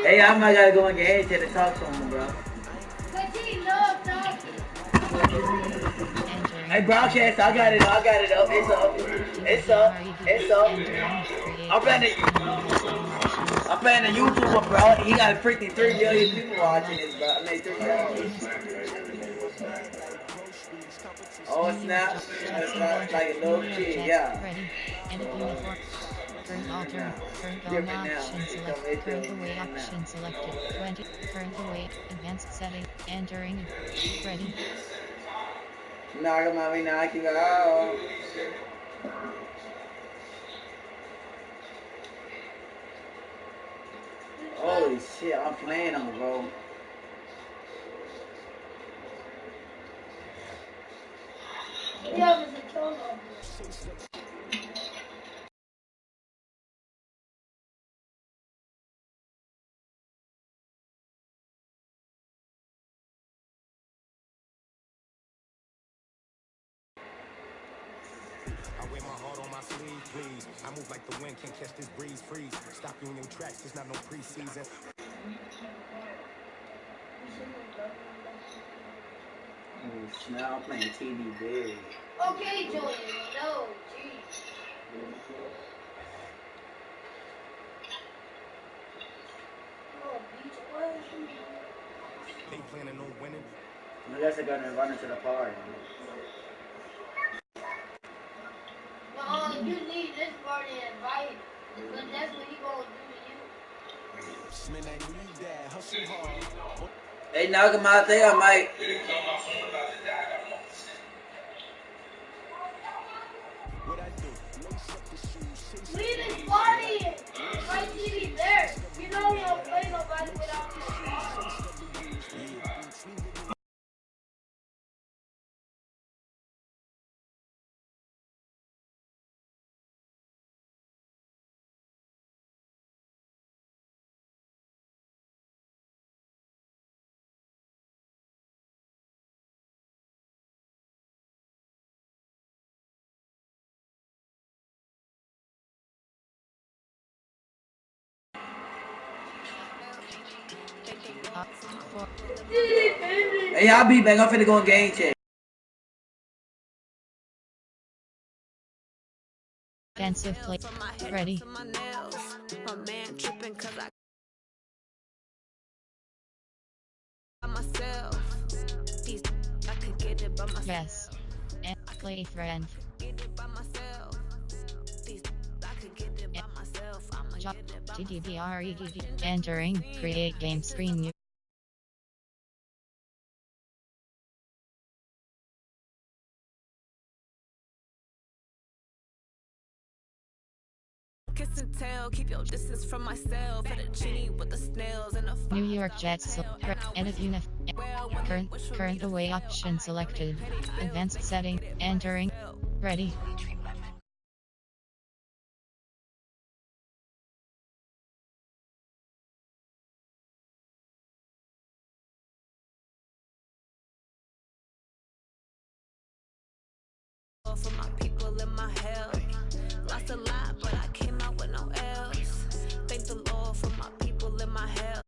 Hey, I might gotta go and get Edge to talk to him, bro. Hey, Broadcast, I got it up. It's up. I'm playing the YouTuber, bro. He got 53 million people watching this, bro. I made 3 hours. Oh, snap. It's like a little kid, yeah. Current alter, current on option select, current away option selected, 20, current away, advanced setting, entering, ready. Knock him out, we knock you out. Holy shit, I'm playing him, bro. Yeah, it's a total. I wear my heart on my sleeve, please. I move like the wind, can't catch this breeze, freeze. Stop you in your tracks, it's not no preseason. Oh, snap, I'm playing TV big. Okay, Julian, no, jeez. They planning on winning. I guess they're gonna run into the party. Well, you need this party invite, but that's what he gonna do to you. Hey, knock him out there, Mike. Leave this party! My TV there. You know we don't play nobody without this. Hey, I'll be back. I'm finna go on game check. Defensive play. Ready. Yes. And play friend. TDDREDD. Entering. Create game screen. Kiss and tell, keep your distance from myself. Fettuccine with the snails and the New York Jets. Edit unif. Current away option selected. Advanced setting. Entering. Ready. for my people in my health. Lost a lot, but I came out with no else. Thank the Lord for my people in my health.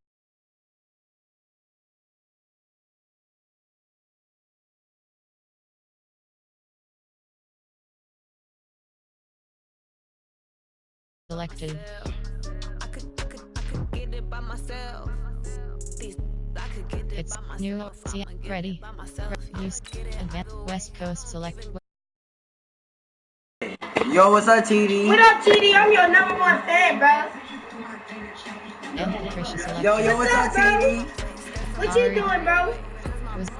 Selected. I could get it by myself. I could get it It's by myself. new. See, ready. Use advanced West Coast select. Yo, what's up, TD? What up, TD? I'm your #1 fan, bro. And Patricia select. Yo, what's up, TD? What you doing, bro? Was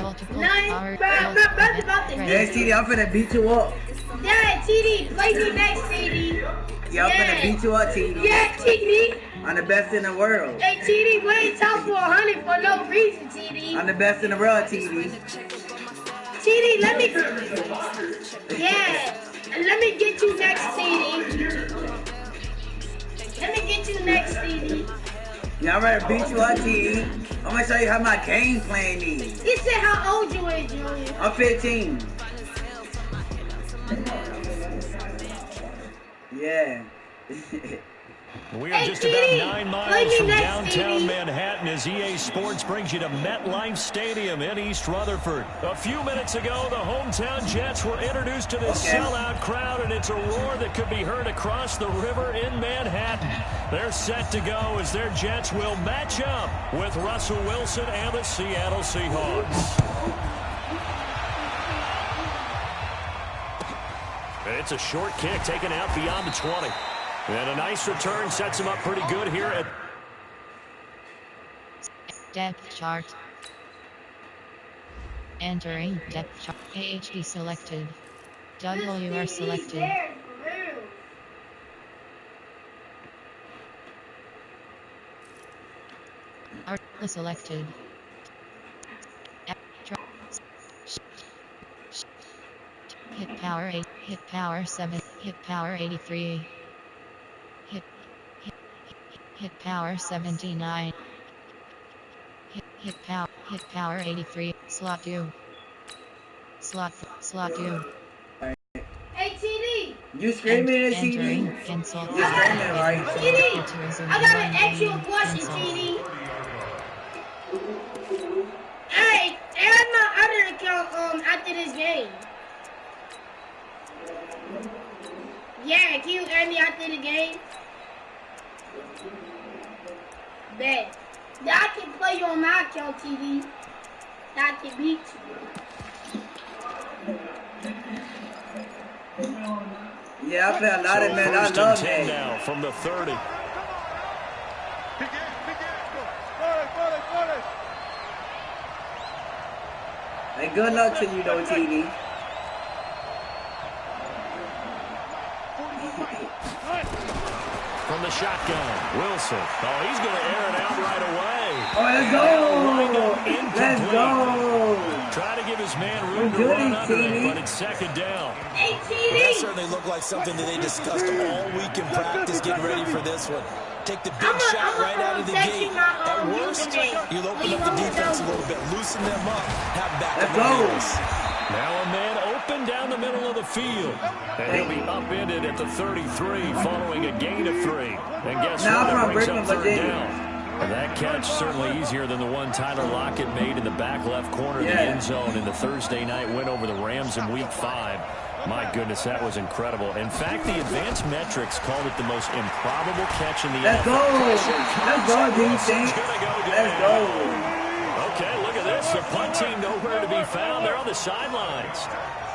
multiple Nothing, hour. bro. My brother about to Hey, TD, I'm finna beat you up. Yeah, TD, play me next, TD. Yeah, I'm finna beat you up, TD. Yeah, TD. I'm the best in the world. Hey, TD, we ain't top for 100 for no reason, TD. I'm the best in the world, TD. TD, let me. Yeah, let me get you next, TD. Let me get you next, TD. Yeah, I'm ready to beat you up, TD. I'm gonna show you how my game plan is. He said how old you is, Julian. I'm 15. Yeah. We are just about 9 miles from downtown Manhattan as EA Sports brings you to MetLife Stadium in East Rutherford. A few minutes ago, the hometown Jets were introduced to this sellout crowd, and it's a roar that could be heard across the river in Manhattan. They're set to go as their Jets will match up with Russell Wilson and the Seattle Seahawks. It's a short kick taken out beyond the 20. And a nice return sets him up pretty good here at depth chart. Entering depth chart. AHD selected. WR selected. R selected. Hit power 8. Hit power 7. Hit power 83. Hit power 79. Hit power 83. Slot 2. Slot 2. Hey TD. You screaming at TD? You screaming, right? TD. I gotta ask you a question, TD. Hey, add my other account after this game. Yeah, can you add me after the game? Bet. That I can play you on my account, TV. That I can beat you. Yeah, I play a lot of man. I love that. Now from the 30. Hey, good luck to you, though, TV. From the shotgun, Wilson. Oh, he's going to air it out right away. Oh, let's go. Let's go. Try to give his man room to run under it, but it's second down. Hey, Well, that TD. certainly looked like something that they discussed all week in practice, getting ready for this one. Take the big shot right out of the gate. At worst, you'll open up the defense a little bit, loosen them up, have back in the heels. Now a man open down the middle of the field. And he'll be upended at the 33 following a gain of 3. And guess what? That brings up third down. And that catch certainly easier than the one Tyler Lockett made in the back left corner of the end zone in the Thursday night win over the Rams in Week 5. My goodness, that was incredible. In fact, the advanced metrics called it the most improbable catch in the NFL. Let's go. Let's go, D-Sink. Let's go. Okay, look at this. The punt team nowhere to be found. They're on the sidelines.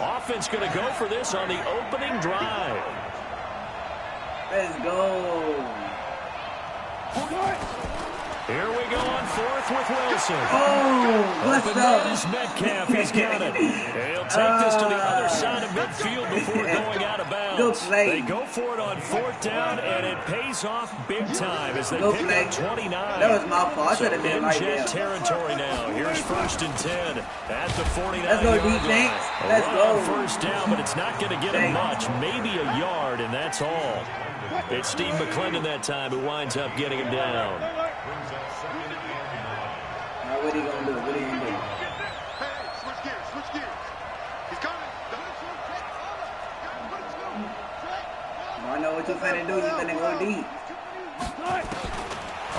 Offense going to go for this on the opening drive. Let's go. Here we go on fourth with Wilson. Oh, what's up? Is Metcalf. He's got it. He'll take this to the other side of midfield before going out of bounds. They go for it on fourth down, and it pays off big time as they pick up 29. That was my fault. I should have been right there. Territory now. Here's 1st and 10 at the 49. Let's go, D-Sink. Let's go. First down, but it's not going to get him much. Maybe a yard, and that's all. It's Steve McClendon that time who winds up getting him down. Now, what are you going to do? What are you going to do? Switch gears. He's coming. I know what you're finna do. You're finna go deep.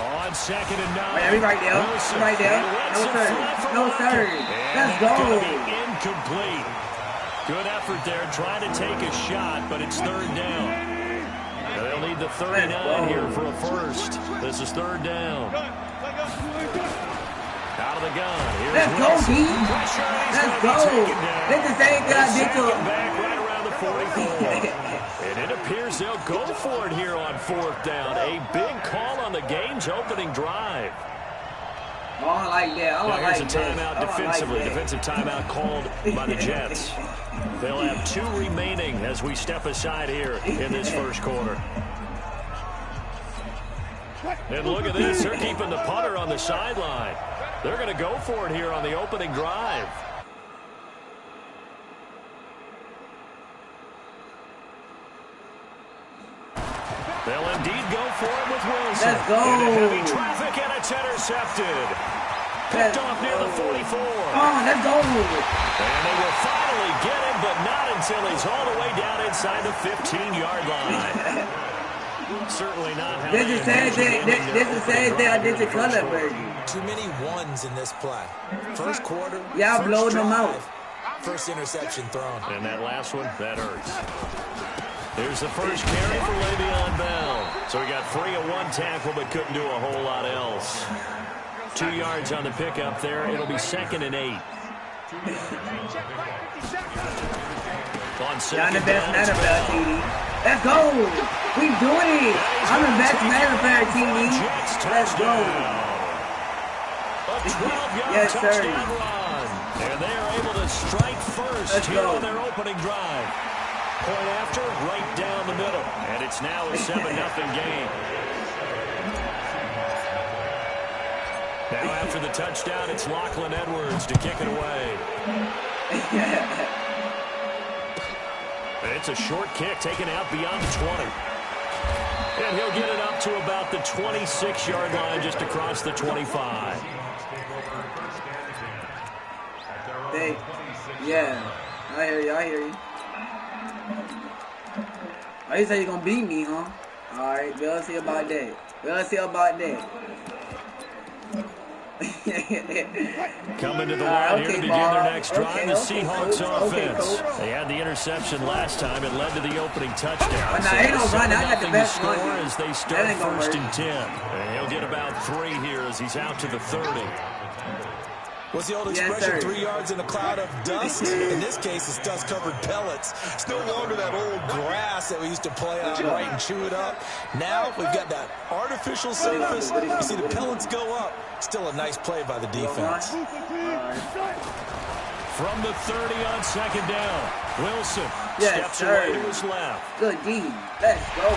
On 2nd and 9. Wait, right there. Wilson. Right there. No, sir. Let's go. Incomplete. Good effort there, trying to take a shot, but it's third down. They'll need the 39 here for a first. This is third down. Out of the gun. Here's Let's go, D. Let's go. This is the same thing I did to him. Back right around the 44. And it appears they'll go for it here on fourth down. A big call on the game's opening drive. Oh, I like that. I Here's like a timeout that. defensively. Like Defensive timeout called by the Jets. They'll have 2 remaining as we step aside here in this first quarter. And look at this. They're keeping the punter on the sideline. They're going to go for it here on the opening drive. They'll indeed go for it with Wilson. Let's go. Into heavy traffic, and it's intercepted. Picked off near the 44. Oh, let's go. And they will finally get him, but not until he's all the way down inside the 15-yard line. Certainly not how this is the same thing I did to Color version. Too many ones in this play. First quarter, yeah, I'm blowing them out. First interception thrown. And that last one, that hurts. Here's the first carry for Le'Veon Bell. So he got 3 of 1 tackle, but couldn't do a whole lot else. 2 yards on the pickup there. It'll be 2nd and 8. On second down, let's go. We doing it. I'm the best NFL TV. Let's go. A 12-yard yes, touchdown run. And they are able to strike first here on their opening drive. Point after, right down the middle. And it's now a 7-0 game. Now after the touchdown, it's Lachlan Edwards to kick it away. It's a short kick taken out beyond the 20. And he'll get it up to about the 26-yard line just across the 25. Hey, yeah, I hear you. Oh, you say you're gonna beat me, huh? Alright, we'll see about that. Coming to the line here to begin their next drive, the Seahawks offense. They had the interception last time. It led to the opening touchdown. So ain't no run. I got the best score run. as they start 1st and 10. And he'll get about 3 here as he's out to the 30. What's the old expression, 3 yards in a cloud of dust? In this case, it's dust-covered pellets. It's no longer that old grass that we used to play on, right, and chew it up. Now we've got that artificial surface. You see the pellets go up. Still a nice play by the defense. From the 30 on 2nd down, Wilson steps away to his left. Good D. Let's go.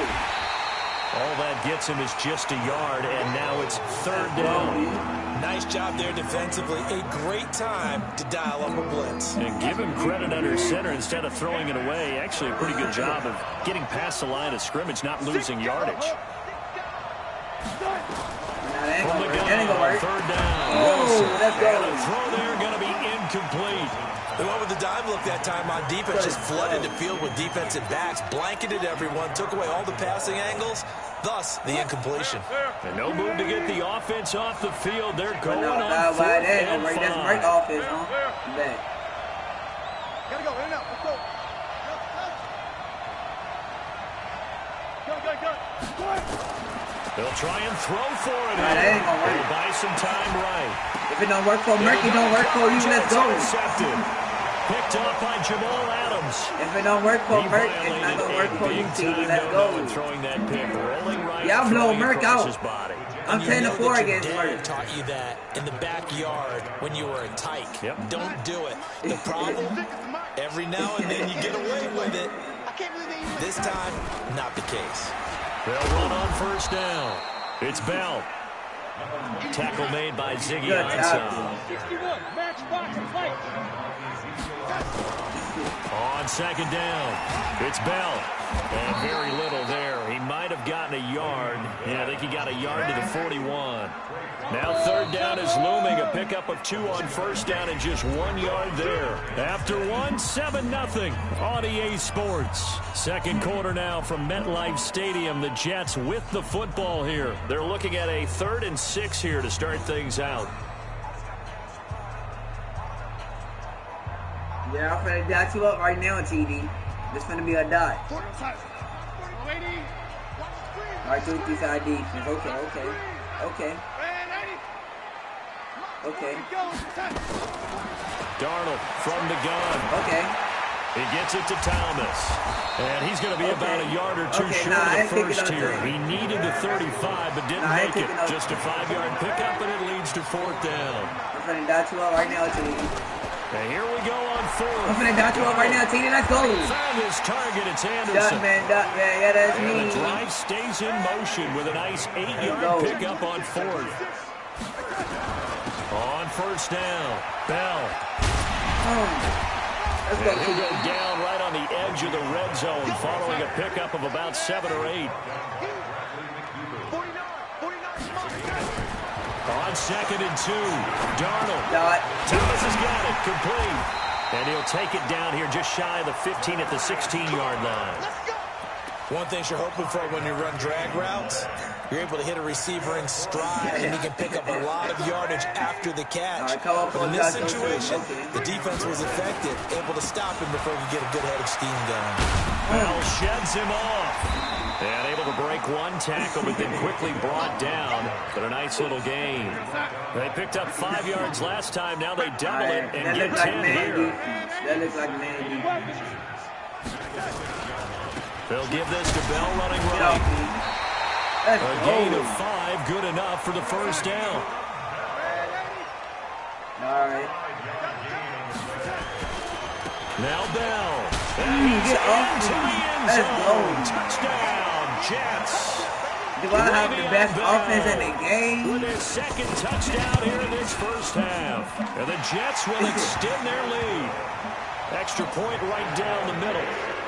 All that gets him is just a yard, and now it's 3rd down. Nice job there defensively. A great time to dial up a blitz. And give him credit under center instead of throwing it away. Actually, a pretty good job of getting past the line of scrimmage, not losing yardage. From the gun, 3rd down. Wilson. Let's go. And a throw there going to be incomplete. They went with the dime look that time on defense, just flooded the field with defensive backs, blanketed everyone, took away all the passing angles, thus the incompletion. And no move to get the offense off the field. They're going on 4th and 5. That's great offense, huh? Back. Gotta go, in and out, let's go. Go. They'll try and throw for it. That ain't gonna work. They'll buy some time right. If it don't work for Murphy, don't work for you. Let's go. Intercepted. Picked off by Jamal Adams. If it don't work for Murphy, it's not gonna work for you, TD. Let's go. Throwing that pick, rolling right. Y'all blow Murphy out. His body. I'm 10-4 against Murphy. Taught you that in the backyard when you were a tyke. Yep. Don't do it. The problem, every now and then you get away with it. This time, not the case. They'll run on 1st down. It's Bell. Tackle made by Ziggy Ansah. 61, match box and fight. On 2nd down, it's Bell. And very little there. He might have gotten a yard. Yeah, I think he got a yard to the 41. Now 3rd down is looming. A pickup of 2 on 1st down and just 1 yard there. After 1, 7-0 on EA Sports. 2nd quarter now from MetLife Stadium. The Jets with the football here. They're looking at a 3rd and 6 here to start things out. Yeah, I'm finna dot you up right now, TD. This finna be a dot. Alright, 2-3 side defense. Okay. Darnold from the gun. Okay. He gets it to Thomas. And he's going to be about a yard or 2 short of the first here. He needed the 35, but didn't make it. Just a 5-yard pickup, and it leads to 4th down. I'm finna dot you up right now, TD. And here we go on 4th. I'm finna dot you up right now, TD. Let's go. Found his target. It's Anderson. Dot, man. Yeah, that's me. And the drive stays in motion with a nice 8-yard pickup on 4th. On 1st down, Bell. Let's go. And he'll go down right on the edge of the red zone following a pickup of about 7 or 8. On 2nd and 2, Darnold. Thomas has got it, complete. And he'll take it down here just shy of the 15 at the 16-yard line. One thing you're hoping for when you run drag routes, you're able to hit a receiver in stride, and he can pick up a lot of yardage after the catch. But in this situation, the defense was effective, able to stop him before he could get a good head of steam going. Bell sheds him off. And able to break one tackle, but then quickly brought down. But a nice little gain. They picked up 5 yards last time. Now they double it and get 10 here. That looks like man. They'll give this to Bell running right. A gain of 5, good enough for the first down. All right. Now Bell. And he's into the end zone. Touchdown, Jets. Do I have the best offense in the game? With his second touchdown here in this first half. And the Jets will extend their lead. Extra point right down the middle.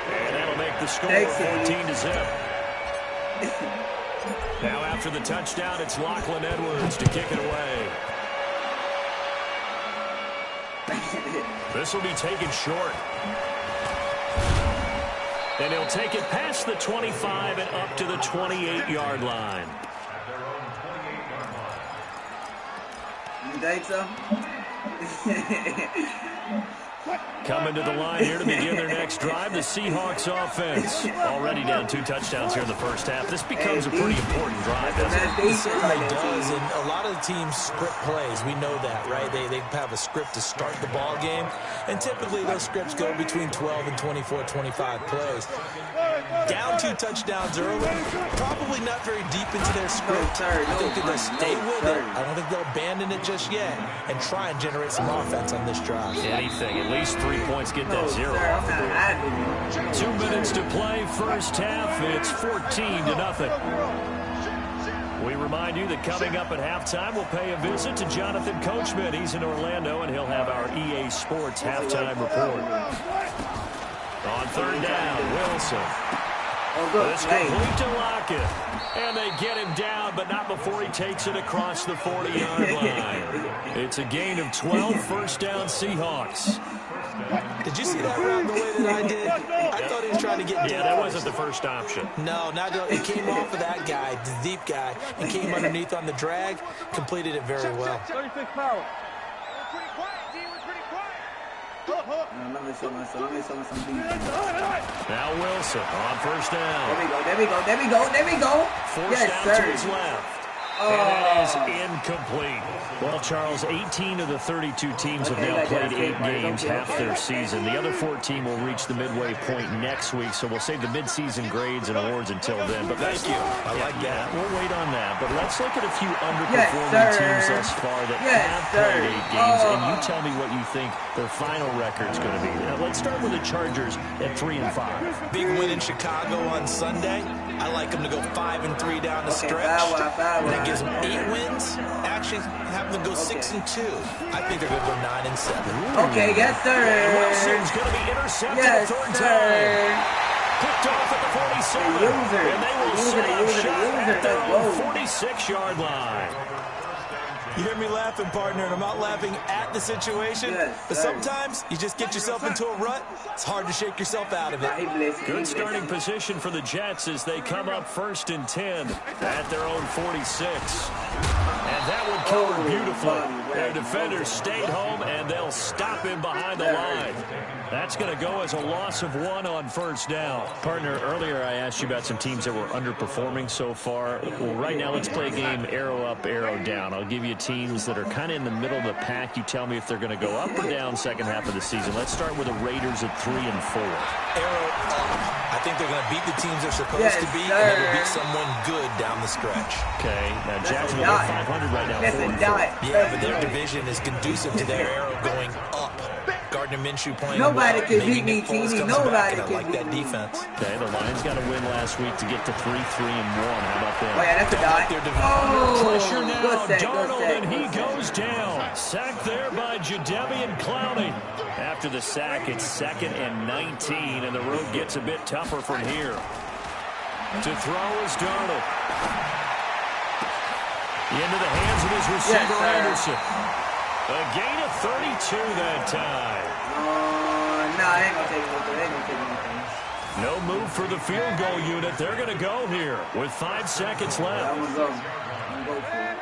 And that'll make the score 14-0. Now after the touchdown, it's Lachlan Edwards to kick it away. This will be taken short. And he'll take it past the 25 and up to the 28-yard line. You think so? Coming to the line here to begin their next drive, the Seahawks offense. Already down 2 touchdowns here in the first half. This becomes a pretty important drive, doesn't it? It certainly does, and a lot of the teams script plays. We know that, right? They have a script to start the ball game, and typically those scripts go between 12 and 24, 25 plays. Down 2 touchdowns early, probably not very deep into their script. I think that they'll stay with it. I don't think they'll abandon it just yet and try and generate some offense on this drive. Anything, at least 3 points, get that 0 off the board. 2 minutes to play, first half. It's 14-0. We remind you that coming up at halftime, we'll pay a visit to Jonathan Coachman. He's in Orlando, and he'll have our EA Sports halftime report. On third down, Wilson. It's complete to Lockett. And they get him down, but not before he takes it across the 40-yard line. It's a gain of 12, first down Seahawks. Did you see that route the way that I did? I thought he was trying to get down. Yeah, that wasn't the first option. No, it came off of that guy, the deep guy, and came underneath on the drag, completed it very well. 36 power. Pretty quiet, D. We're pretty quiet. Let me show something. Now Wilson on first down. There we go. Forced down to his left. And that is incomplete. Well, Charles, 18 of the 32 teams have now played 8 games, half their season. The other 14 will reach the midway point next week, so we'll save the midseason grades and awards until then. But thank you. I like that. We'll wait on that. But let's look at a few underperforming teams thus far that have played 8 games, and you tell me what you think their final record's going to be. Now, let's start with the Chargers at 3-5. Big win in Chicago on Sunday. I like them to go 5-3 down the stretch. That gives them 8 wins. Actually, have them go 6-2. I think they're going to go 9-7. Okay, yes, sir. Wilson's going to be intercepted the third time. Picked off at the 47. And they will set up shot at their own 46-yard line. You hear me laughing, partner, and I'm not laughing at the situation, but sometimes you just get yourself into a rut. It's hard to shake yourself out of it. Good starting position for the Jets as they come up 1st and 10 at their own 46. And that one covered beautifully. Their defenders stayed home, and they'll stop him behind the line. That's going to go as a loss of 1 on first down. Partner, earlier I asked you about some teams that were underperforming so far. Well, right now let's play a game arrow up, arrow down. I'll give you teams that are kind of in the middle of the pack. You tell me if they're going to go up or down second half of the season. Let's start with the Raiders at 3-4. Arrow up. I think they're going to beat the teams they're supposed to beat, and they're going to beat someone good down the stretch. Okay, now Jacksonville at 500 right now, 4-4. Yeah, but their division is conducive to their arrow going up. Gardner Minshew playing Nobody well. can beat me, TV. Nobody can like that defense. Okay, the Lions got a win last week to get to 3-3-1. How about that? Oh, yeah, that's a die. Pressure now, good Darnold, set. and he goes down. Sacked there by Jadeveon Clowney. After the sack, it's 2nd and 19, and the road gets a bit tougher from here. To throw is Darnold. Into the hands of his receiver, Anderson. A gain of 32 that time. No, they ain't going to take anything. No move for the field goal unit. They're going to go here with 5 seconds left. I'm gonna go for it.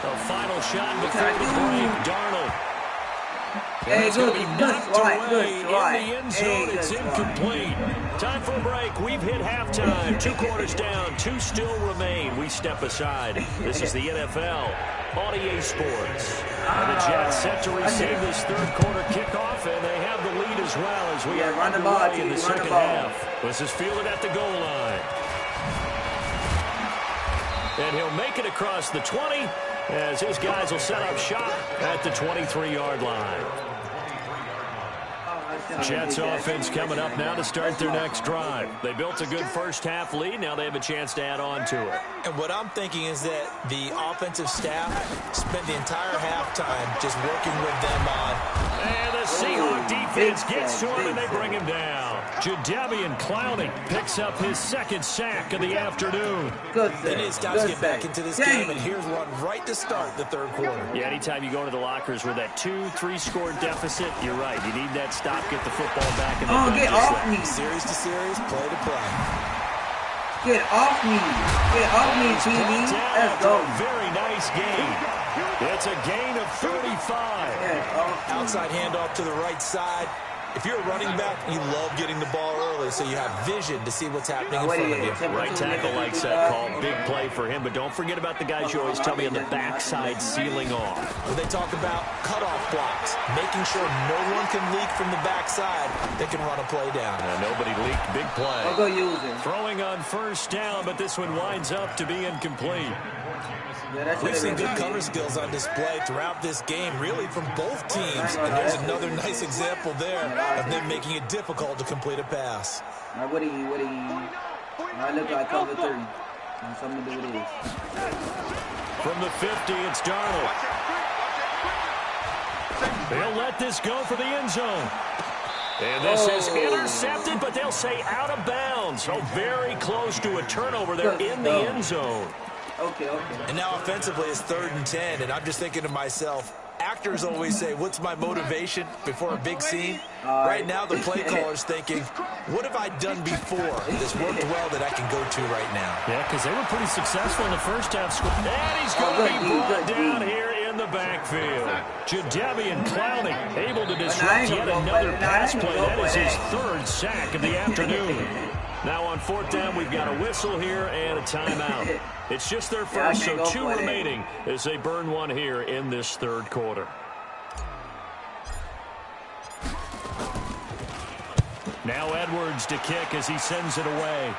The final shot before the break. Darnold. Hey, good try. In the end zone, it's incomplete. Time for a break. We've hit halftime. 2 quarters down. 2 still remain. We step aside. This is the NFL on EA Sports. And the Jets set to receive this third quarter kickoff, and they have the lead as well as we are underway in the second half. This is fielded at the goal line. And he'll make it across the 20 as his guys will set up shop at the 23-yard line. Jets offense coming up now to start their next drive. They built a good first half lead. Now they have a chance to add on to it. And what I'm thinking is that the offensive staff spent the entire halftime just working with them on. And the Seahawk defense gets to him, and they bring him down. Jadeveon Clowney picks up his 2nd sack of the afternoon. They need to get back into this game, and here's one right to start the third quarter. Yeah, anytime you go into the lockers with that 2-3 score deficit, you're right. You need that stop, get the football back. And get off me. Series to series, play to play. Get off me. Get off me, TV. Let's go. Very nice game. It's a gain of 35. Outside handoff to the right side. If you're a running back, you love getting the ball early so you have vision to see what's happening in front of you. Right tackle likes that call. Big play for him, but don't forget about the guys you always tell me on the backside sealing off. When they talk about cutoff blocks, making sure no one can leak from the backside, they can run a play down. Nobody leaked. Big play. I'll go use it. Throwing on first down, but this one winds up to be incomplete. We've seen good cover skills on display throughout this game, really from both teams. And there's another nice example there of them making it difficult to complete a pass. All right, what do you? I look like cover 3. And something to do with this. From the 50, it's Darnold. They'll let this go for the end zone. And this is intercepted, but they'll say out of bounds. So very close to a turnover there in the end zone. Okay. And now offensively it's 3rd and 10, and I'm just thinking to myself, actors always say, what's my motivation before a big scene? Right now the play caller's thinking, what have I done before this worked well that I can go to right now? Yeah, because they were pretty successful in the first half. And he's going to be brought down here in the backfield. Jadeveon Clowney able to disrupt yet another pass play. That is his 3rd sack of the afternoon. Now on 4th down, we've got a whistle here and a timeout. It's just their first, so 2 remaining as they burn one here in this 3rd quarter. Now Edwards to kick as he sends it away.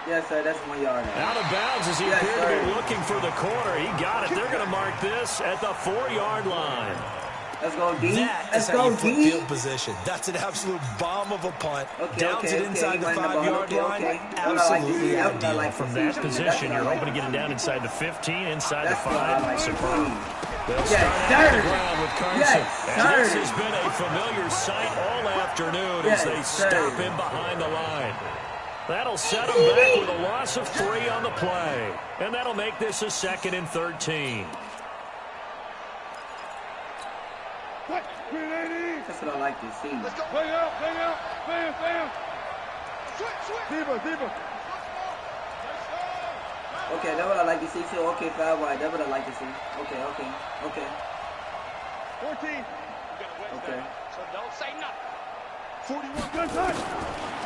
Yes, sir, that's 1 yard. Out of bounds as he appeared to be looking for the corner. He got it. They're going to mark this at the 4-yard line. Let's go D. Let's go D. Field position. That's an absolute bomb of a punt. Downs it inside the 5-yard line. Absolutely ideal. From that position, you're hoping to get it down inside the 15, inside the 5. Superb. They'll start out on the ground with Carson. And this has been a familiar sight all afternoon as they stop him behind the line. That'll set him back with a loss of 3 on the play. And that'll make this a 2nd and 13. That's what I like to see. Let's go. Play out. Bam. Deeper. Okay, that's what I like to see too. Okay, 5 wide. That's what I like to see. Okay. 14. Okay. So don't say nothing. 41. Good touch.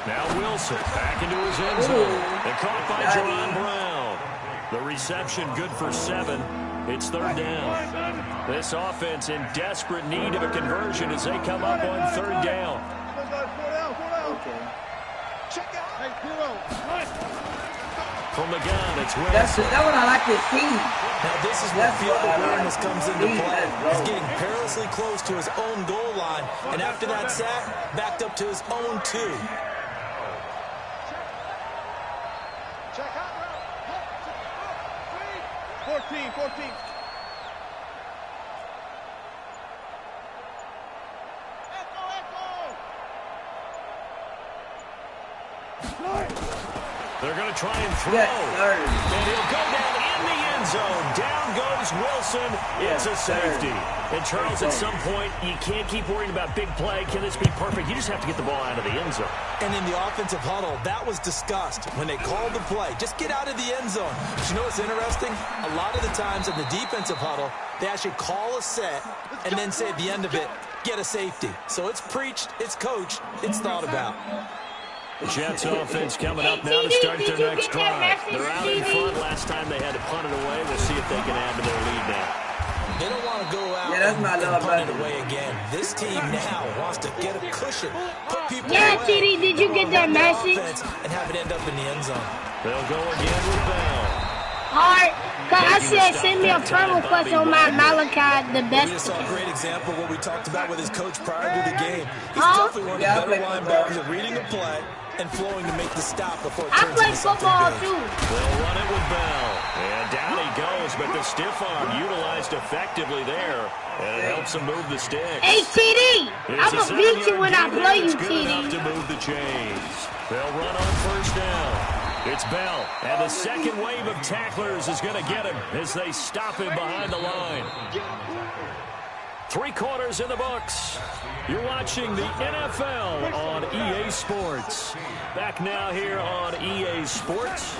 Now Wilson back into his end zone. And caught by Jerron Brown. The reception good for 7. It's 3rd down. This offense in desperate need of a conversion as they come up on 3rd down. Okay. Check out. Hey, 0. From the gun, it's Wilson. That's what I like to see. Now this is where field awareness comes into play. He's getting perilously close to his own goal line, and after that sack, backed up to his own 2. Check out. 14. They're going to try and throw. And he'll go down in the end zone. Down goes Wilson. It's a safety. And Charles, at some point, you can't keep worrying about big play. Can this be perfect? You just have to get the ball out of the end zone. And in the offensive huddle, that was discussed when they called the play. Just get out of the end zone. But you know what's interesting? A lot of the times in the defensive huddle, they actually call a set and then say at the end of it, get a safety. So it's preached, it's coached, it's thought about. The Jets offense coming up now to start their next drive. They're out in front. Last time they had to punt it away. We'll see if they can add to their lead now. They don't want to go out and punt it away again. This team now wants to get a cushion, put people away, TD, did you get that message? And have it end up in the end zone. They'll go again with Bell. Alright, cause I said send me a friend request on my Malachi, the best. We just saw a great example of what we talked about with his coach prior to the game. He's definitely one of the better linebackers at reading a play and flowing to make the stop before it turns into something big. Too. They'll run it with Bell. And down he goes, but the stiff arm utilized effectively there. And it helps him move the sticks. Hey, TD, I'm going to beat you when I play you, TD. Good enough to move the chains. They'll run on first down. It's Bell, and the second wave of tacklers is going to get him as they stop him behind the line. 3 quarters in the books. You're watching the NFL on EA Sports. Back now here on EA Sports.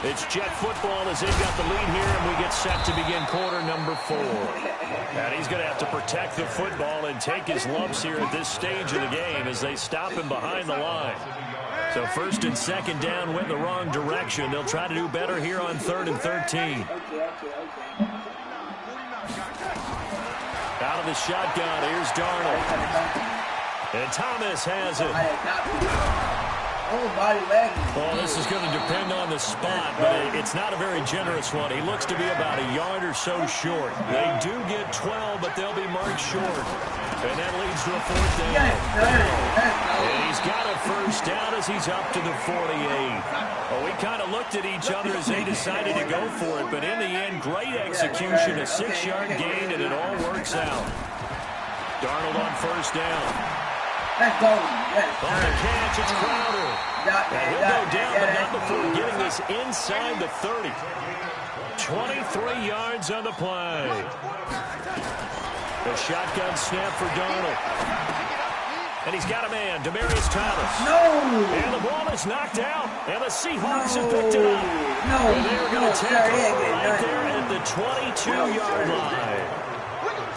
It's Jet football as they've got the lead here, and we get set to begin quarter number 4. And he's going to have to protect the football and take his lumps here at this stage of the game as they stop him behind the line. So first and second down went the wrong direction. They'll try to do better here on 3rd and 13. Out of the shotgun, here's Darnold. And Thomas has it. Well, this is going to depend on the spot, but it's not a very generous one. He looks to be about a yard or so short. They do get 12, but they'll be marked short. And that leads to a 4th down. And he's got a first down as he's up to the 48. Well, we kind of looked at each other as they decided to go for it, but in the end, great execution, a 6-yard gain, and it all works out. Darnold on first down. Let's go. Yes, on the catch, it's Crowder. And he'll go down, but not before getting this inside the 30. 23 yards on the play. The shotgun snap for Darnold. And he's got a man, Demaryius Thomas. No! And the ball is knocked out, and the Seahawks have picked it up. No! And they're going to take over right there at the 22-yard line.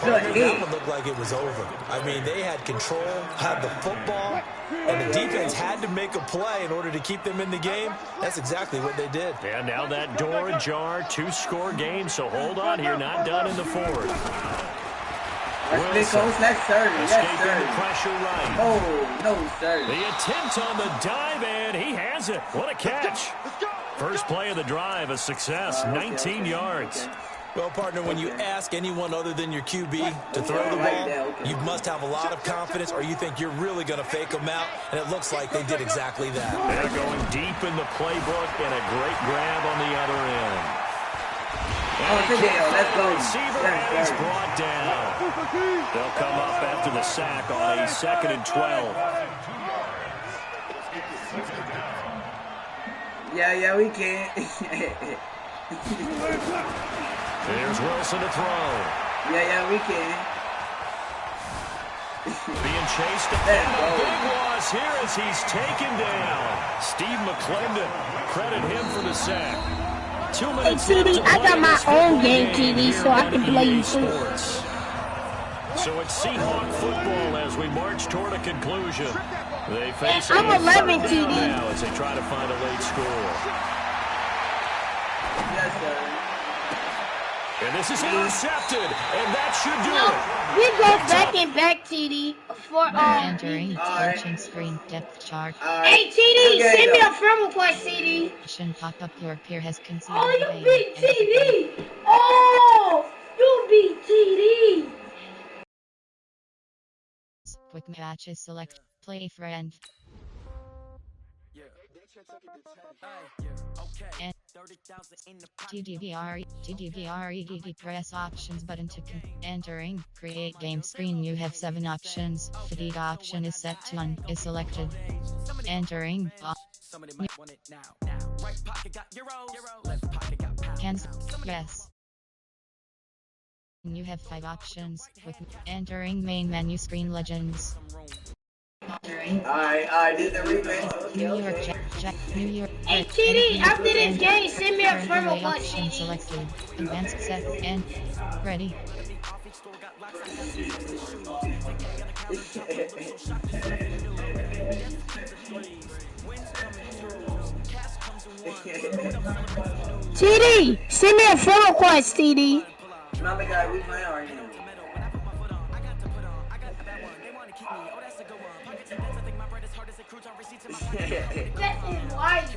That one looked like it was over. I mean, they had control, had the football, and the defense had to make a play in order to keep them in the game. That's exactly what they did. And now that door ajar, 2-score game, so hold on here, not done in the 4th. Wilson escaping the pressure right. Oh, no, sir. The attempt on the dive, and he has it. What a catch. First play of the drive, a success, 19 yards. Well, partner, when you ask anyone other than your QB to throw the ball, you must have a lot of confidence, or you think you're really going to fake them out, and it looks like they did exactly that. They're going deep in the playbook, and a great grab on the other end. Let's go. Receiver is brought down. They'll come up after the sack on a 2nd and 12. Yeah, we can. There's Wilson to throw. Yeah, we can. Being chased and a big loss here as he's taken down. Steve McClendon, credit him for the sack. 2 minutes. Hey, TD, I got my own game, TD, so I can play you too. So it's Seahawk football as we march toward a conclusion. They face I'm 11, TD. Now as they try to find a late score. Yes, sir. And this is intercepted, and that should do it. We go back and back, TD, for entering touching screen depth chart. Hey, TD, send me a friend request, TD. Pop up your peer has conceded. Oh, you beat TD. Oh, you beat TD. Quick matches select. Play friend. And TDVREDD press options button to entering create game screen. You have 7 options. Fatigue option is set to none is selected. Entering. Somebody might want it now. Right pocket got euro, left pocket got pound. Cancel. Yes. You have 5 options with entering main menu screen legends. Alright, did the replay. New York, New York. Hey, TD, after this game, send me a friend request, option TD. selected. Advanced set and ready. TD, send me a friend request, TD. Remember, guys, we playing right now. That is white.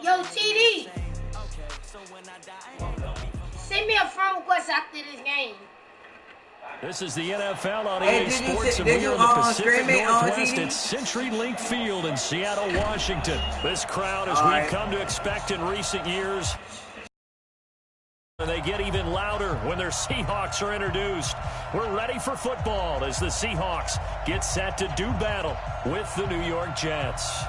Yo, TD. Send me a friend request after this game. This is the NFL on EA Sports, and we are in the Pacific Northwest at CenturyLink Field in Seattle, Washington. This crowd, as we've come to expect in recent years, and they get even louder when their Seahawks are introduced. We're ready for football as the Seahawks get set to do battle with the New York Jets.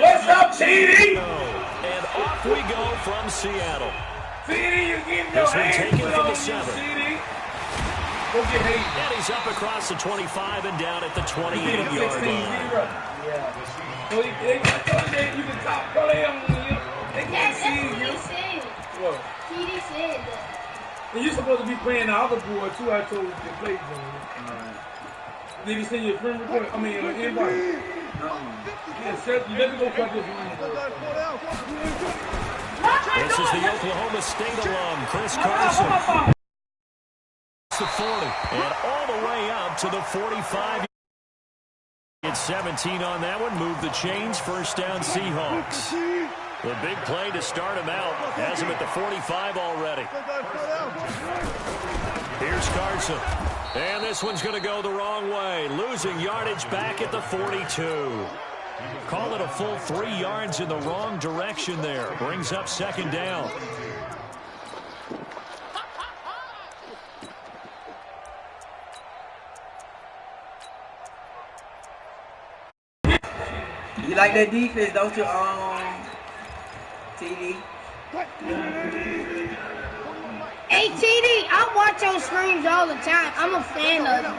What's up, TD? And off we go from Seattle. TD, you getting This your one hands taken put from on the you, 7. TD. Go get Hayden. And he's up across the 25 and down at the 28-yard line. Yeah. So they told you you can top play on you. They can't That's see what you. he said. What? TD said that. And you're supposed to be playing the other boy too. I told you to play for him. Did he send you a friend request? I mean, an invite? Yeah, Seth, you let me go cut this one. This is the Oklahoma State alum, Chris Carson. The 40 and all the way up to the 45. It's 17 on that one. Move the chains. First down, Seahawks. The big play to start him out. Has him at the 45 already. Here's Carson. And this one's going to go the wrong way. Losing yardage back at the 42. Call it a full 3 yards in the wrong direction there. Brings up second down. You like that defense, don't you, TD? Hey, TD, I watch your streams all the time. I'm a fan of them.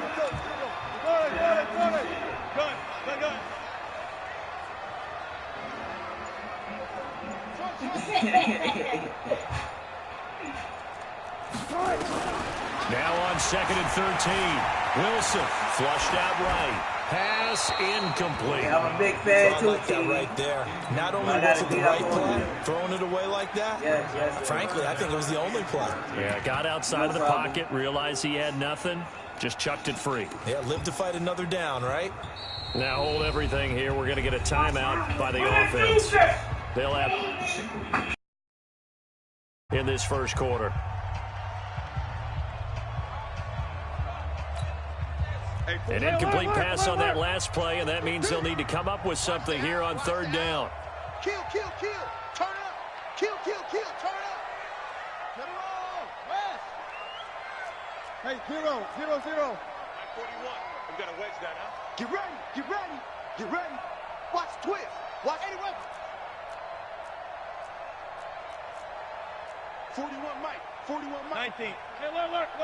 Now on 2nd and 13. Wilson flushed out right. Pass incomplete. Yeah, I'm a big fan too, like that right there. Not only was it the right play, throwing it away like that, yes. frankly, I think it was the only play. Yeah, got outside of the pocket, realized he had nothing, just chucked it free. Yeah, live to fight another down, right? Now hold everything here. We're going to get a timeout by the offense. They'll have in this first quarter. An incomplete pass on that last play, and that means they'll need to come up with something here on third down. Kill, turn up. Kill, turn up. Get it on, West. Hey, 0, 0, 0. 41. We got a wedge down now. Get ready. Watch twist. Watch 81. 41 Mike. 19. Hey,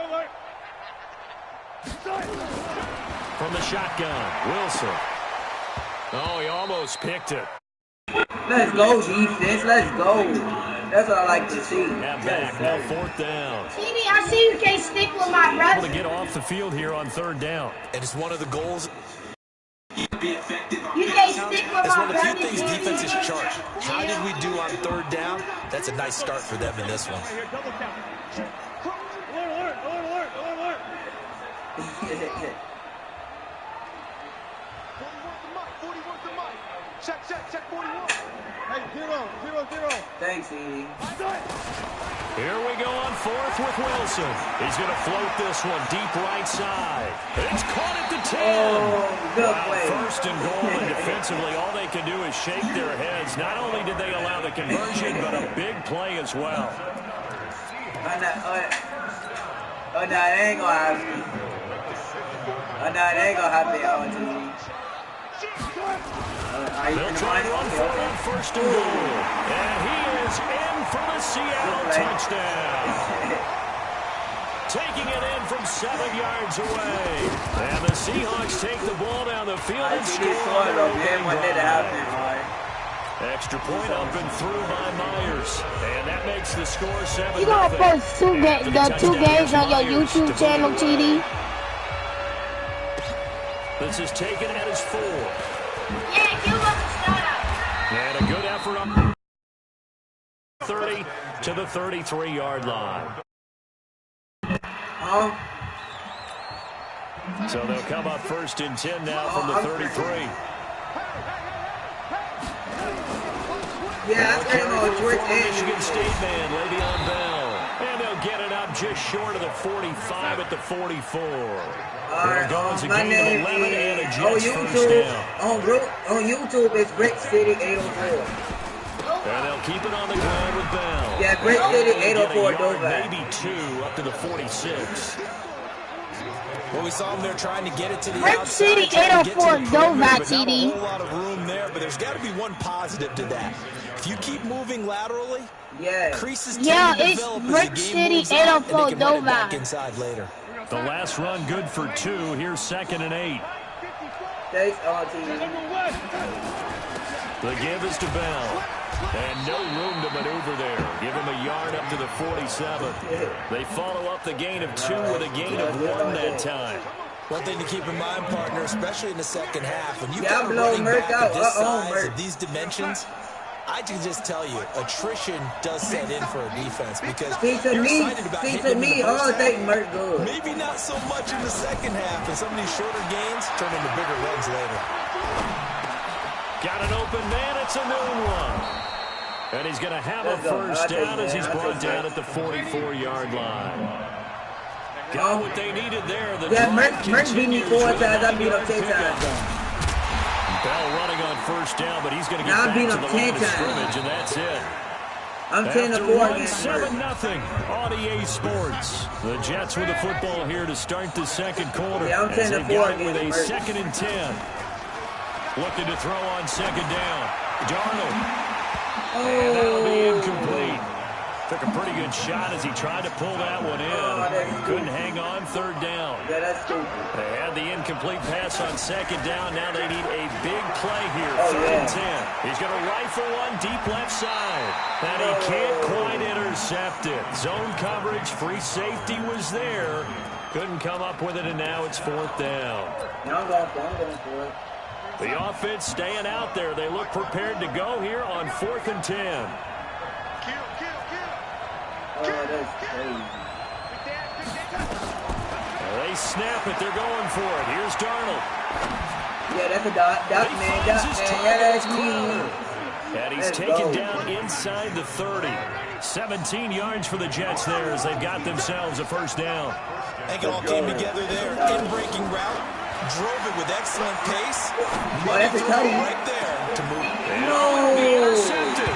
alert. From the shotgun, Wilson. Oh, he almost picked it. Let's go, defense. Let's go. That's what I like to see. Now back, now fourth down. TD, I see you can't stick with my Able brother. to get off the field here on third down. And it's one of the goals. You can't stick with It's my one of the few brother. things defense is charged. How did we do on third down? That's a nice start for them in this one. Alert. 41 to Mike. Check 41. Hey, 0. Thanks, TD. Here we go on fourth with Wilson. He's going to float this one deep right side. It's caught at the 10. Oh, good play. First and goal, and defensively, all they can do is shake their heads. Not only did they allow the conversion, but a big play as well. Oh, no, they ain't gonna happen. Oh, no, they ain't gonna happen on TV. They'll try and run for it on first and goal. And he is in for the Seattle touchdown. Taking it in from 7 yards away. And the Seahawks take the ball down the field and score on their opening drive. Extra point up and through by Myers. And that makes the score 7-0. You gonna post the two games on your YouTube channel, TD? This is taken at his 4. Yeah, give us a shout out. And a good effort up 30 to the 33-yard line. So they'll come up first and 10 now from the 33. Yeah, that's Michigan State man, Le'Veon Bell. And they'll get it up just short of the 45 at the 44. There goes a gain of 11 and a Jets first down. On YouTube, it's Brick City 804. And they'll keep it on the ground with Bell. Yeah, Brick City 804 Dover. Maybe 2 up to the 46. Well, we saw them there trying to get it to the Brick outside. City 804 Dover, TD. A whole lot of room there, but there's got to be one positive to that. If you keep moving laterally, creases tend to develop as the Brick game City 804 Dover. Back inside later. The last run good for 2. Here's 2nd and 8. Thanks, RT. The give is to Bell. And no room to maneuver there. Give him a yard up to the 47. They follow up the gain of 2 with a gain of 1 that time. One thing to keep in mind, partner, especially in the second half, when you've got a running back of this size, of these dimensions, I can just tell you, attrition does set in for a defense because you're excited about hitting him in the first half. Maybe not so much in the second half, and some of these shorter gains turn into bigger runs later. Got an open man, it's a noon one. And he's going to have a first down as he's brought down at the 44-yard line. Got what they needed there. Merck beat me 4 times, I beat him 10 times. Bell running on first down, but he's going to get back to the line of scrimmage, and that's it. I'm 10-4 against 7-0 on EA Sports. The Jets with the football here to start the second quarter. Yeah, I'm 10-4 with a 2nd and 10. Looking to throw on 2nd down. Darnold. And that'll be incomplete. Took a pretty good shot as he tried to pull that one in. Couldn't hang on 3rd down. Yeah, that's stupid. They had the incomplete pass on 2nd down. Now they need a big play here. 3rd and 10. He's going to rifle one deep left side. And he can't quite intercept it. Zone coverage, free safety was there. Couldn't come up with it, and now it's 4th down. Yeah, I'm going for it. The offense staying out there. They look prepared to go here on 4th and 10. Oh, that's crazy. They snap it. They're going for it. Here's Darnold. Yeah, that's a dot man. Yeah, that's me. And he's taken down inside the 30. 17 yards for the Jets there as they've got themselves a first down. I think it all came together there. In-breaking route. Drove it with excellent pace. That's a tutty. Right there to move. Intercepted.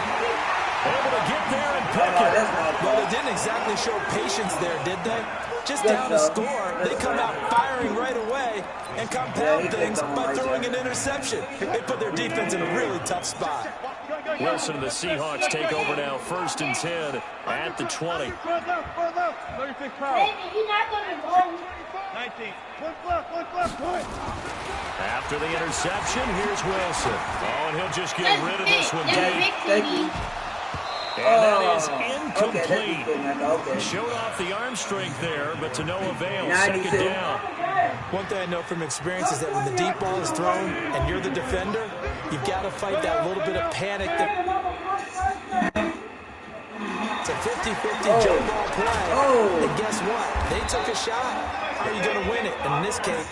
Able to get there and pick it. Well, they didn't exactly show patience there, did they? Just down a score, they come out firing right away and compound things by throwing an interception. They put their defense in a really tough spot. Wilson and the Seahawks take over now, 1st and 10 at the 20. Baby, you're not gonna go. 19. After the interception, here's Wilson. Oh, and he'll just get rid of this one, Dave. And that is incomplete. Okay. Showed off the arm strength there, but to no avail. 2nd down. One thing I know from experience is that when the deep ball is thrown and you're the defender, you've got to fight that little bit of panic. It's a 50-50 jump ball play. And guess what? They took a shot. How are you going to win it? And in this case,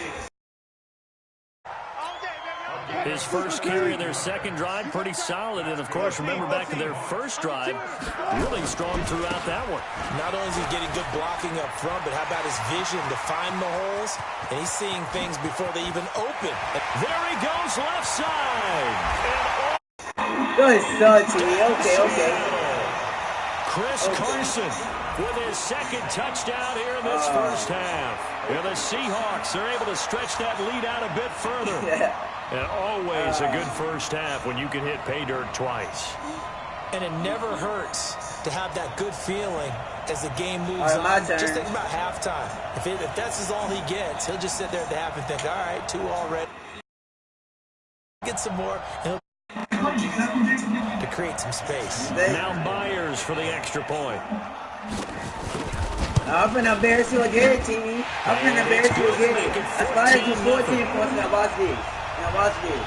his first carry of their second drive, pretty solid. And, of course, remember back to their first drive, really strong throughout that one. Not only is he getting good blocking up front, but how about his vision to find the holes? And he's seeing things before they even open. There he goes, left side. Good start, T. Okay. Chris Carson with his second touchdown here in this first half. And the Seahawks are able to stretch that lead out a bit further. And always a good first half when you can hit pay dirt twice. And it never hurts to have that good feeling as the game moves on. Just think about halftime. If that's all he gets, he'll just sit there at the half and think, all right, 2 already. Get some more. And to create some space. Now Myers for the extra point. I'm finna embarrass you again, TV. I'm finna embarrass you again. I spotted you 14 points. Now watch this. Now watch this.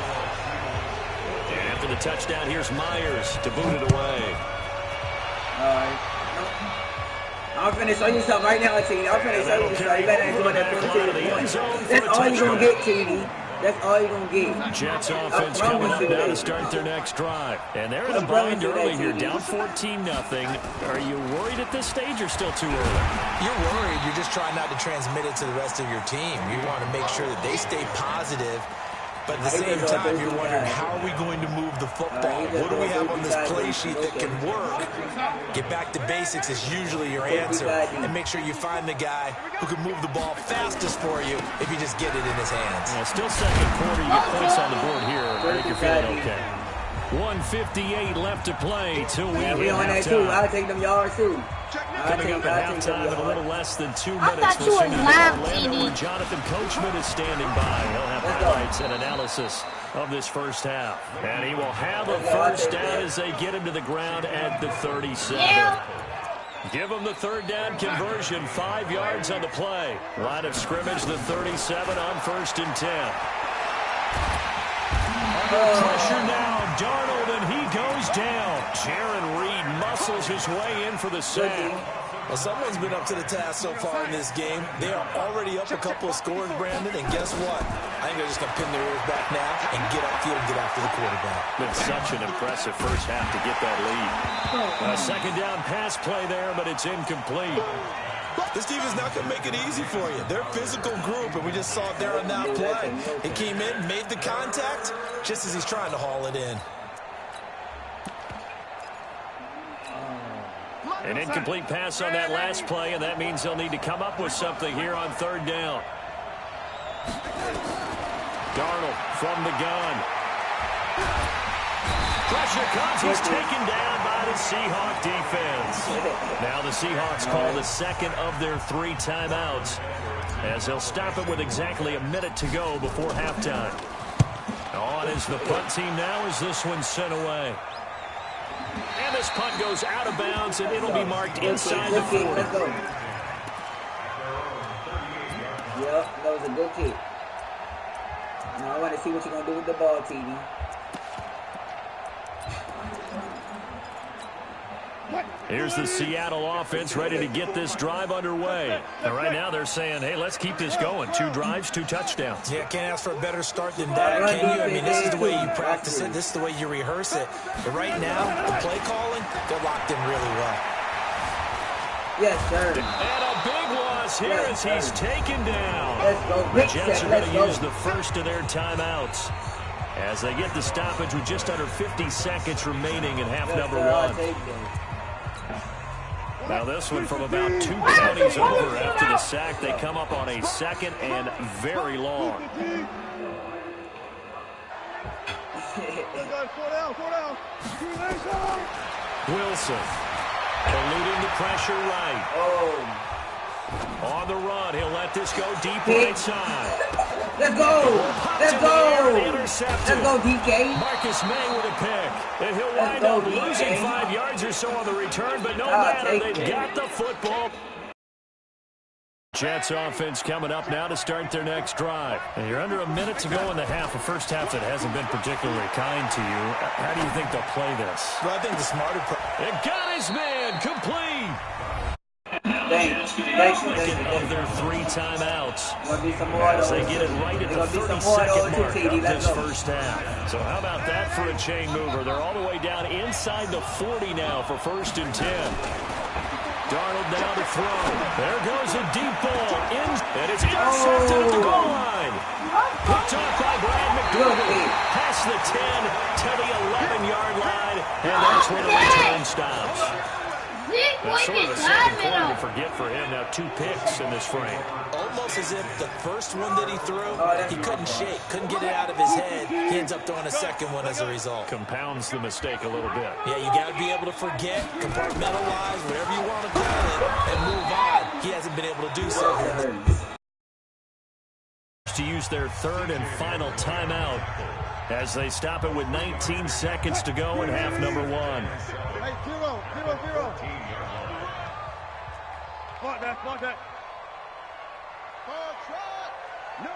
And after the touchdown, here's Myers to boot it away. Alright. I'm finna show you something right now, TV. I'm finna show you something. You better enjoy that 14 points. That's all you're gonna get, TV. That's all you're going to get. Jets offense coming up now to start their next drive. And they're in a bind early here, down 14-0. Are you worried at this stage or still too early? You're worried. You're just trying not to transmit it to the rest of your team. You want to make sure that they stay positive. But at the same time, you're wondering, how are we going to move the football? What do we have on this play sheet that can work? Get back to basics is usually your answer. And make sure you find the guy who can move the ball fastest for you if you just get it in his hands. Yeah, still second quarter. You get points on the board here. I think you're feeling okay. 1:58 left to play till we hit halftime. I'll take them yards too. Coming up at halftime in a little less than 2 minutes. I thought you was live, TV. Jonathan Coachman is standing by. He'll have highlights and analysis of this first half. And he will have a first down as they get him to the ground at the 37. Yeah. Give him the third down conversion. 5 yards on the play. Line of scrimmage, the 37 on 1st and 10. Pressure now, Darnold, and he goes down. Jaron Reed muscles his way in for the sack. Well, someone's been up to the task so far in this game. They are already up a couple of scores, Brandon, and guess what? I think they're just going to pin their ears back now and get upfield and get after the quarterback. Been such an impressive first half to get that lead. A second down pass play there, but it's incomplete. This team is not going to make it easy for you. They're a physical group, and we just saw it there on that play. He came in, made the contact, just as he's trying to haul it in. An incomplete pass on that last play, and that means they'll need to come up with something here on 3rd down. Darnold from the gun. Pressure comes. He's taken down by the Seahawk defense. Now the Seahawks call the second of their 3 timeouts, as they'll stop it with exactly a minute to go before halftime. On is the punt team now as this one's sent away. And this punt goes out of bounds, and it'll be marked inside the 40. Yep, that was a good kick. Now I want to see what you're going to do with the ball, TV. Here's the Seattle offense ready to get this drive underway. And right now they're saying, hey, let's keep this going. 2 drives, 2 touchdowns. Yeah, can't ask for a better start than that, can you? I mean, this is the way you practice it. This is the way you rehearse it. But right now, the play calling, they're locked in really well. Yes, sir. And a big loss here as he's taken down. Let's go. The Jets are going to use the first of their timeouts as they get the stoppage with just under 50 seconds remaining in half number 1. Now this one from about 2 penalties over after the sack. They come up on a 2nd and very long. Wilson eluding the pressure right. On the run, he'll let this go deep right side. Let's go! Let's go! Intercepted. Let's go, DK. Marcus May with a pick. And he'll wind up losing 5 yards or so on the return, but no matter, they've got the football. Jets offense coming up now to start their next drive. And you're under a minute to go in the half, a first half that hasn't been particularly kind to you. How do you think they'll play this? Well, I think the smarter... It got his man complete. Second of their 3 timeouts. As they get it right at the 32nd mark of this first half. So how about that for a chain mover? They're all the way down inside the 40 now for 1st and 10. Darnold now to throw. There goes a deep ball. And it's intercepted at the goal line. Picked off by Brad McDougal. Past the 10 to the 11-yard line. And that's where the return stops. That's sort of a second quarter to forget for him. Now 2 picks in this frame. Almost as if the first one that he threw, he couldn't shake, couldn't get it out of his head. He ends up throwing a second one as a result. Compounds the mistake a little bit. Yeah, you got to be able to forget, compartmentalize, whatever you want to call it, and move on. He hasn't been able to do so here. To use their third and final timeout as they stop it with 19 seconds to go in half number 1. Hey, 0-0-0. Block that, block that. Hard shot. No.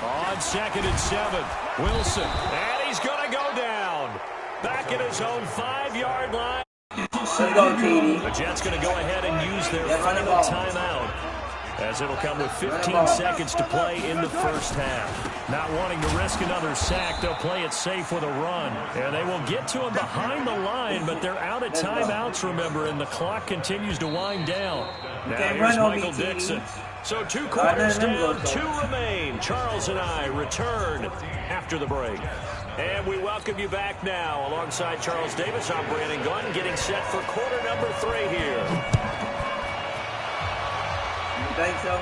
On 2nd and 7, Wilson, and he's going to go down. Back at his own 5-yard line. Let's go, TD. The Jets going to go ahead and use their final timeout, as it'll come with 15 seconds to play in the first half. Not wanting to risk another sack, they'll play it safe with a run. And they will get to him behind the line, but they're out of timeouts, remember, and the clock continues to wind down. Now here's Michael Dixon. So 2 quarters down, 2 remain. Charles and I return after the break. And we welcome you back now. Alongside Charles Davis, I'm Brandon Gunn, getting set for quarter number 3 here. You think so?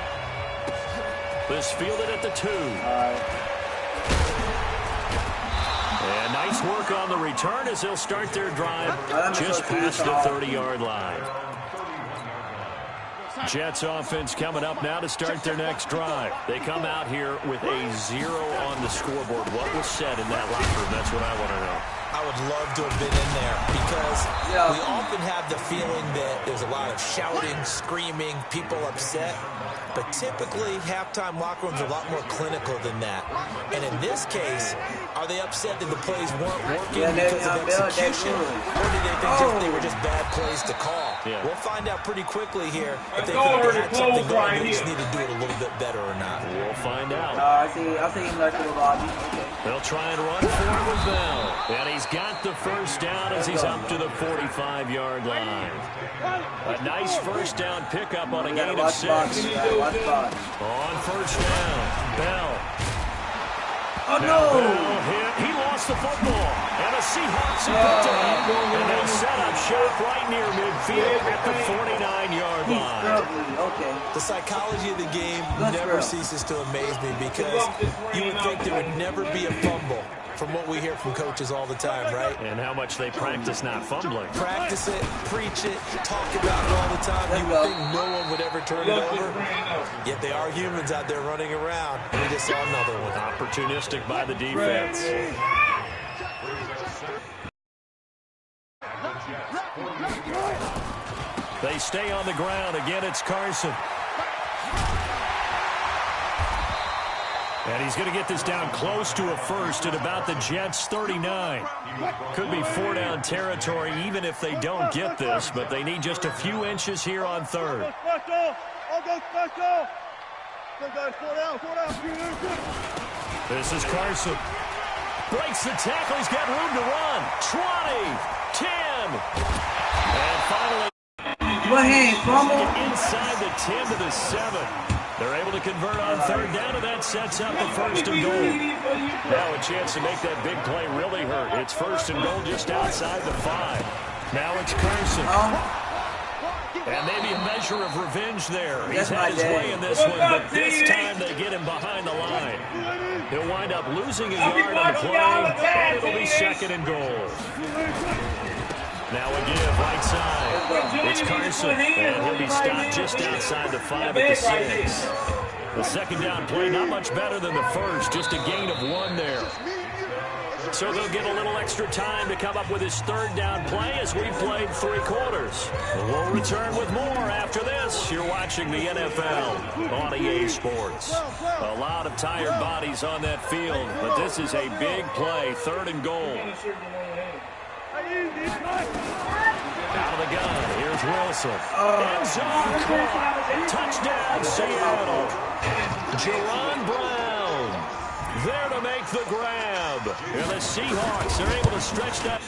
This fielded at the 2. And nice work on the return as they'll start their drive just past the 30-yard line. Jets offense coming up now to start their next drive. They come out here with a 0 on the scoreboard. What was said in that locker room? That's what I want to know. I would love to have been in there because we often have the feeling that there's a lot of shouting, screaming, people upset. But typically, halftime locker rooms are a lot more clinical than that. And in this case, are they upset that the plays weren't working because of execution? Or do they think they were just bad plays to call? Yeah. We'll find out pretty quickly here if they think they had something going. They just need to do it a little bit better or not. We'll find out. I see him like a lobby. They'll try and run for it with Bell. And he's got the first down as he's up to the 45-yard line. A nice first down pickup on a gain of 6. On first down, Bell. Oh, no! Bell hit. He lost the football. And the Seahawks have picked it up. And they'll set up shop right near midfield at the 49-yard line. Okay. The psychology of the game never ceases to amaze me because you would think there would never be a fumble from what we hear from coaches all the time, right? And how much they practice not fumbling. Practice it, preach it, talk about it all the time. You would think no one would ever turn it over. Yet they are humans out there running around. And we just saw another one. Opportunistic by the defense. They stay on the ground. Again, it's Carson. And he's going to get this down close to a first at about the Jets' 39. Could be 4-down territory even if they don't get this, but they need just a few inches here on third. This is Carson. Breaks the tackle. He's got room to run. 20, 10, and finally inside the 10 to the 7. They're able to convert on third down, and that sets up the first and goal. Now a chance to make that big play really hurt. It's first and goal just outside the 5. Now it's Carson. And maybe a measure of revenge there. He's had his way in this one, but this time they get him behind the line. He'll wind up losing a yard on the play, and it'll be second and goal. Now a give right side. It's Carson, and he'll be stopped just outside the 5 at the 6. The second down play, not much better than the first, just a gain of 1 there. So they'll get a little extra time to come up with his third down play as we've played 3 quarters. We'll return with more after this. You're watching the NFL on EA Sports. A lot of tired bodies on that field, but this is a big play, third and goal. Out of the gun, here's Wilson. End zone caught. Touchdown, Seattle. Jerron Brown there to make the grab. And the Seahawks are able to stretch that.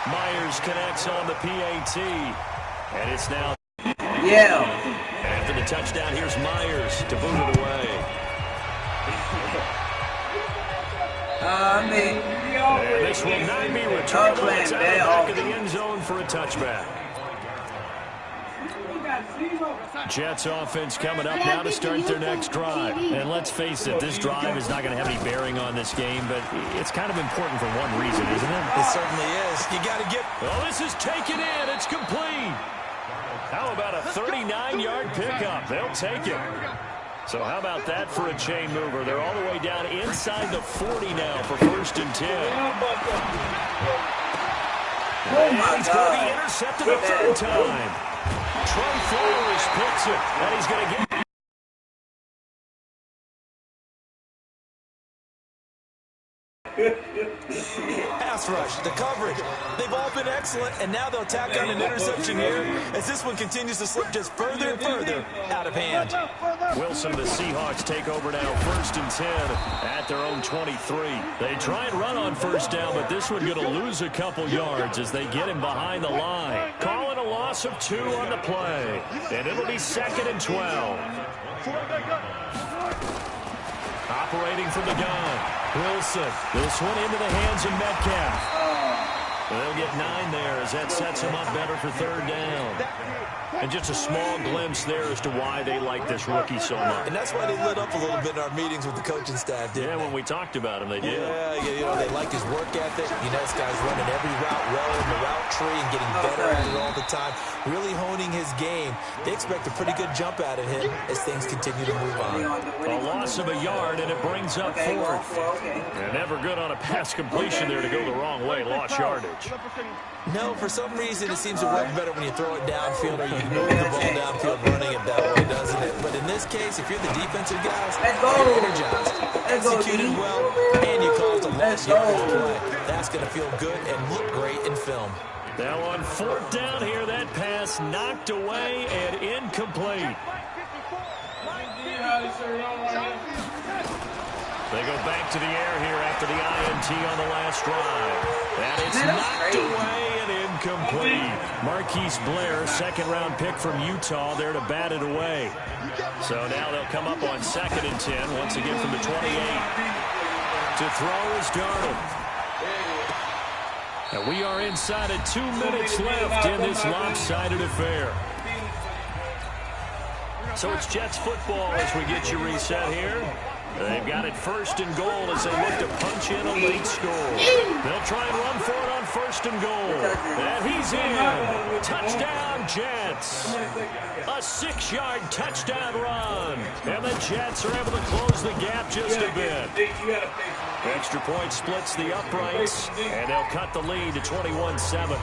Myers connects on the PAT. And it's now. Yeah. After the touchdown, here's Myers to boot it away. And this will not be returned. It's out of the back of the end zone for a touchback. Jets offense coming up now to start their next drive. And let's face it, this drive is not going to have any bearing on this game, but it's kind of important for one reason, isn't it? It certainly is. You got to get... Oh, this is taken in. It's complete. How about a 39-yard pickup? They'll take it. So how about that for a chain mover? They're all the way down inside the 40 now for 1st and 10. Oh my he's God. going to be intercepted a third time. Trey Flowers picks it, and he's going to get... Pass rush, the coverage, they've all been excellent, and now they'll tack on an interception here as this one continues to slip just further and further out of hand. Wilson, the Seahawks take over now, 1st and 10 at their own 23. They try and run on 1st down, but this one going to lose a couple yards as they get him behind the line. Calling a loss of 2 on the play, and it'll be 2nd and 12. Operating from the gun, Wilson. This one into the hands of Metcalf. They'll get 9 there as that sets him up better for 3rd down. And just a small glimpse there as to why they like this rookie so much. And that's why they lit up a little bit in our meetings with the coaching staff, didn't they? When we talked about him, they did. Yeah, you know, they like his work ethic. You know, this guy's running every route well in the route tree and getting better at it all the time. Really honing his game. They expect a pretty good jump out of him as things continue to move on. A loss of a yard, and it brings up 4th. And never good on a pass completion there to go the wrong way. Lost yardage. No, for some reason it seems to work better when you throw it downfield or you can move the ball downfield running it that way, doesn't it? But in this case, if you're the defensive guys, you're energized, executed well, and you caused a lost yardage play. That's going to feel good and look great in film. Now on 4th down here, that pass knocked away and incomplete. They go back to the air here after the INT on the last drive. And it's knocked away and incomplete. Marquise Blair, 2nd-round pick from Utah, there to bat it away. So now they'll come up on 2nd and 10, once again from the 28. To throw is Darnold. And we are inside of 2 minutes left in this lopsided affair. So it's Jets football as we get you reset here. They've got it 1st and goal as they look to punch in a late score. They'll try and run for it on 1st and goal. And he's in. Touchdown, Jets. A 6-yard touchdown run. And the Jets are able to close the gap just a bit. Extra point splits the uprights, and they'll cut the lead to 21-7.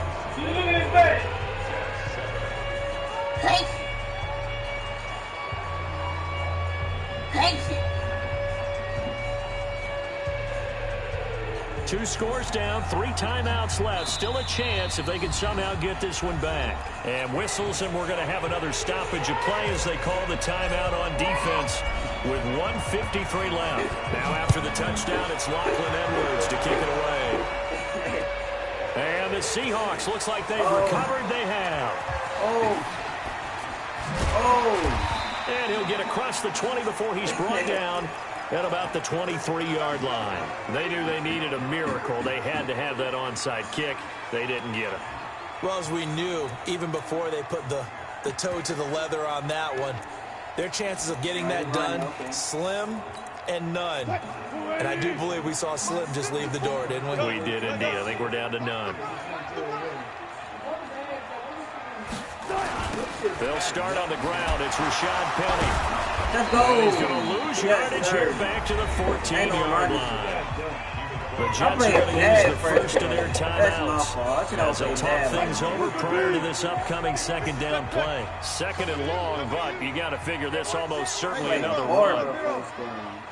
Two scores down, 3 timeouts left. Still a chance if they can somehow get this one back. And whistles, and we're going to have another stoppage of play as they call the timeout on defense with 1:53 left. Now after the touchdown, it's Lachlan Edwards to kick it away. And the Seahawks, looks like they've recovered. They have. And he'll get across the 20 before he's brought down at about the 23-yard line. They knew they needed a miracle. They had to have that onside kick. They didn't get it. Well, as we knew, even before they put the toe to the leather on that one, their chances of getting that done, slim and none. And I do believe we saw Slim just leave the door, didn't we? We did indeed. I think we're down to none. They'll start on the ground. It's Rashad Penny. Let's go. He's going to lose yardage here back to the 14-yard line. The Jets are going to use the first of their timeouts as they talk things over prior to this upcoming 2nd down play. 2nd and long, but you got to figure this almost certainly another run.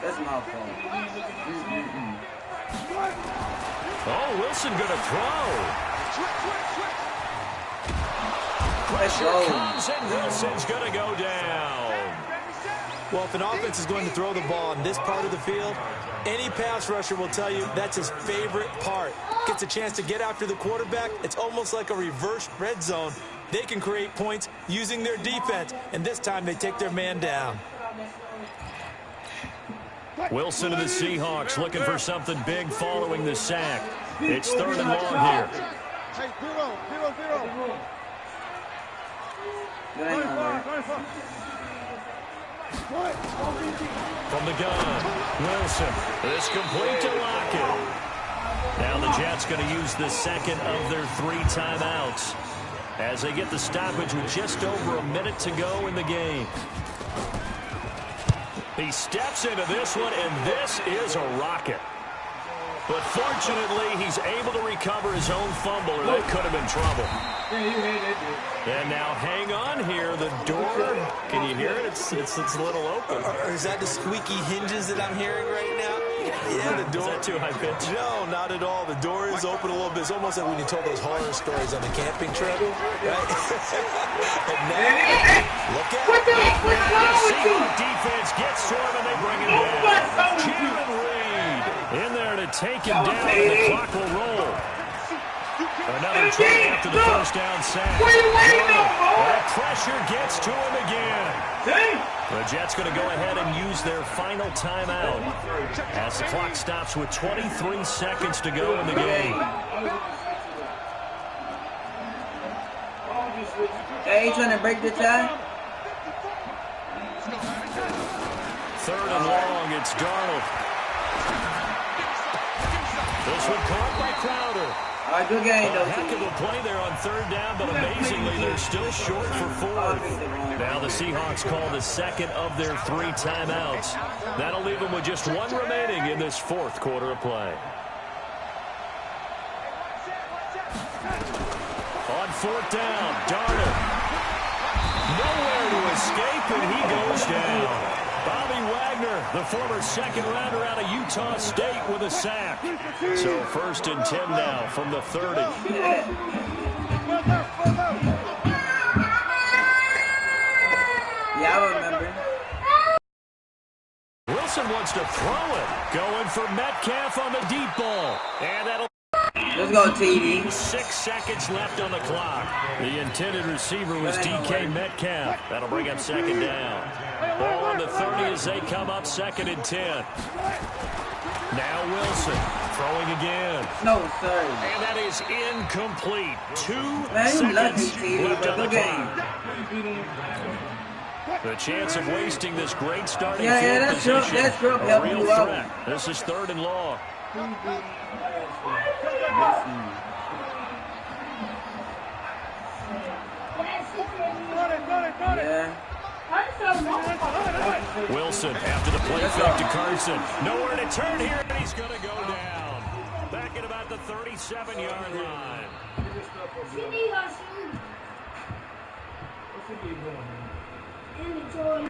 That's my fault. Oh, Wilson going to throw. Pressure comes, and Wilson's going to go down. Well, if an offense is going to throw the ball in this part of the field, any pass rusher will tell you that's his favorite part. Gets a chance to get after the quarterback. It's almost like a reverse red zone. They can create points using their defense, and this time they take their man down. Wilson and the Seahawks looking for something big following the sack. It's 3rd and long here. Hey, 0-0-0. From the gun, Wilson. This complete to Lockett. Now the Jets going to use the second of their 3 timeouts as they get the stoppage with just over a minute to go in the game. He steps into this one, and this is a rocket. But fortunately, he's able to recover his own fumble, or that could have been trouble. And now hang on here. The door, can you hear it? It's a little open. Is that the squeaky hinges that I'm hearing right now? Yeah, the door. Is that too high pitch? No, not at all. The door is open a little bit. It's almost like when you told those horror stories on the camping trip. Right? And now, look out. What the heck was wrong with you? Defense gets to him, and they bring him down. Jalen Reed in there to take him down, and the clock will roll. Another try after the first down sack. What are you waiting on, bro? That pressure gets to him again. The Jets going to go ahead and use their final timeout as the clock stops with 23 seconds to go in the game. Hey, you trying to break the tie? 3rd and long, it's Darnold. This one caught by Crowder. All right, good game, though. Heck of a play there on 3rd down, but amazingly, they're still short for 4th. Now the Seahawks call the second of their 3 timeouts. That'll leave them with just 1 remaining in this 4th quarter of play. On 4th down, Darnold. Nowhere to escape, and he goes down. Bobby Wagner, the former 2nd rounder out of Utah State, with a sack. So 1st and 10 now from the 30. Yeah, I remember. Wilson wants to throw it. Going for Metcalf on the deep ball. And that'll... Let's go, TD. 6 seconds left on the clock. The intended receiver was DK Metcalf. That'll bring up 2nd down. Ball on the 30 as they come up 2nd and 10. Now Wilson throwing again. No, sir. And that is incomplete. 2 seconds left on the clock. The chance of wasting this great starting field position. A real threat. This is 3rd and long. Yeah. Wilson after the play fake to Carson. Nowhere to turn here, and he's going to go down. Back at about the 37-yard line. Inventory.